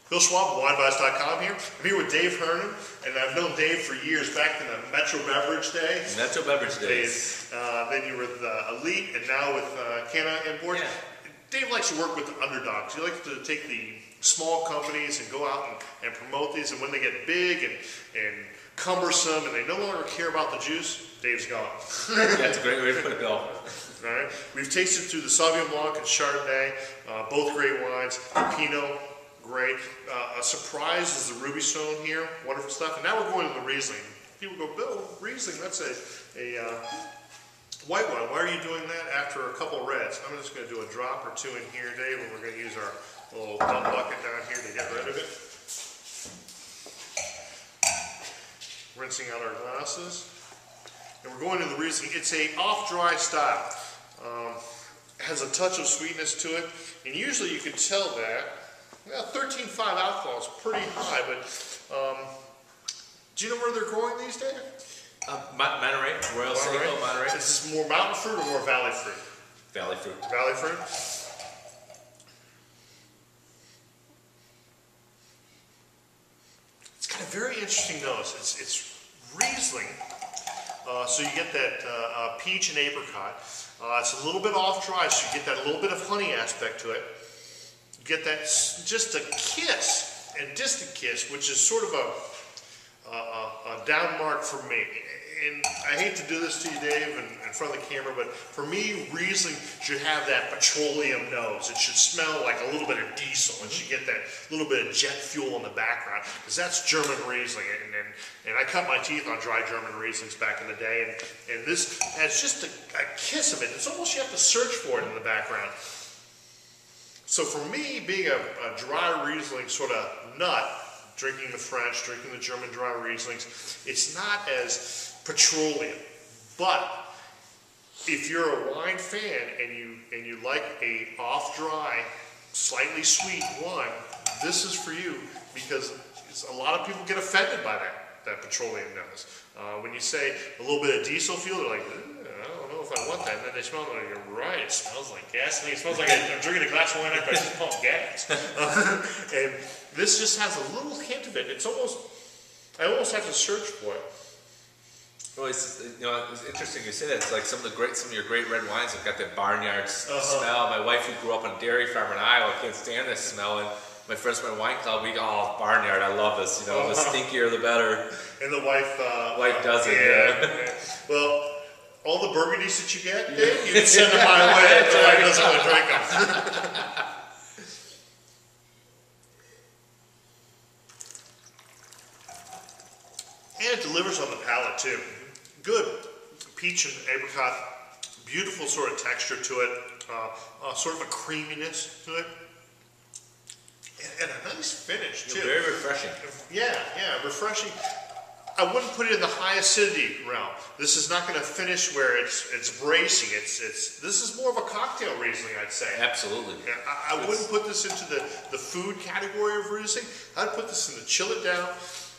Bill Schwab, wineadvice.com here. I'm here with Dave Hernan, and I've known Dave for years, back in the Metro Beverage days. Metro Beverage days. Then you were with Elite, and now with Canna Imports. Yeah. Dave likes to work with the underdogs. He likes to take the small companies and go out and promote these, and when they get big and cumbersome and they no longer care about the juice, Dave's gone. That's a great way to put it, Bill. All right. We've tasted through the Sauvignon Blanc and Chardonnay, both great wines. Pinot, great. A surprise is the Ruby Stone here, wonderful stuff. And now we're going to the Riesling. People go, Bill, Riesling, that's a white wine. Why are you doing that after a couple reds? I'm just going to do a drop or two in here, Dave, and we're going to use our little bucket down here to get rid of it. Rinsing out our glasses. And we're going to the Riesling. It's a off-dry style. Has a touch of sweetness to it, and usually you can tell that. Well, 13.5 alcohol is pretty high, but do you know where they're growing these days? Monterey, Royal Seco, Monterey. Is this more mountain fruit or more valley fruit? Valley fruit. Valley fruit. It's got a very interesting nose. It's Riesling, so you get that peach and apricot. It's a little bit off dry, so you get that little bit of honey aspect to it. You get that just a kiss, a distant kiss, which is sort of a down mark for me. And I hate to do this to you, Dave, in front of the camera, but for me, Riesling should have that petroleum nose. It should smell like a little bit of diesel. It should get that little bit of jet fuel in the background, because that's German Riesling. And I cut my teeth on dry German Rieslings back in the day, and this has just a kiss of it. It's almost you have to search for it in the background. So for me, being a dry Riesling sort of nut, drinking the French, drinking the German dry Rieslings, it's not as petroleum. But if you're a wine fan and you like a off-dry, slightly sweet wine, this is for you, because a lot of people get offended by that petroleum nose. When you say a little bit of diesel fuel, they're like, I don't know if I want that. And then they smell it, and you're right, it smells like gasoline. It smells like I'm drinking a glass of wine after I just pumped gas. And this just has a little hint of it. It's almost, I almost have to search for it. Well, it's interesting you say that. It's like some of your great red wines have got that barnyard smell. My wife, who grew up on a dairy farm in Iowa, can't stand this smell. And my friends from my wine club, barnyard, I love this. The stinkier the better. And the wife does it. Yeah. Well, all the Burgundies that you get, Dave, you can send them my way. The wife doesn't want to drink them. And it delivers on the palate too. Good peach and apricot, beautiful sort of texture to it, sort of a creaminess to it, and a nice finish too. Very refreshing. Yeah, refreshing. I wouldn't put it in the high acidity realm. This is not going to finish where it's bracing. This is more of a cocktail Riesling, I'd say. Absolutely. I wouldn't put this into the food category of Riesling. I'd put this in the chill it down.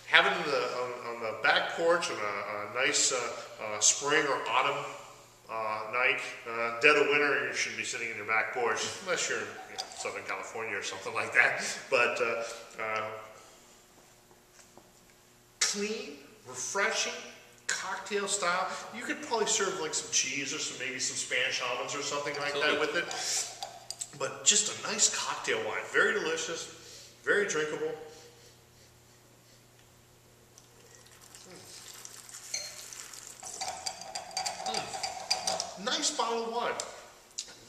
Have it on the back porch on a nice spring or autumn night. Dead of winter, you shouldn't be sitting in your back porch, unless you're in Southern California or something like that. But clean, refreshing, cocktail style. You could probably serve like some cheese or maybe some Spanish almonds or something like that with it. But just a nice cocktail wine. Very delicious, very drinkable. Nice bottle of wine.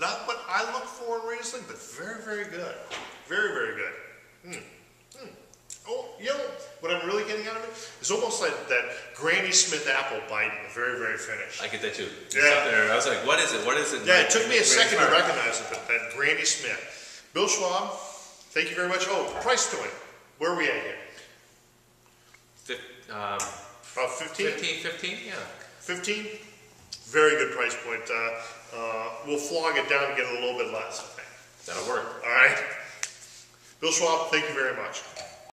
Not what I look for in Riesling, but very, very good. Very, very good. Oh, what I'm really getting out of it is almost like that Granny Smith apple bite in the very, very finish. I get that too. Yeah. I was like, what is it? What is it? Yeah, it took me a second to recognize it, but that Granny Smith. Bill Schwab, thank you very much. Oh, price point. Where are we at here? About 15? 15, yeah. 15? Very good price point. We'll flog it down and get it a little bit less, I think. That'll work. All right. Bill Schwab, thank you very much.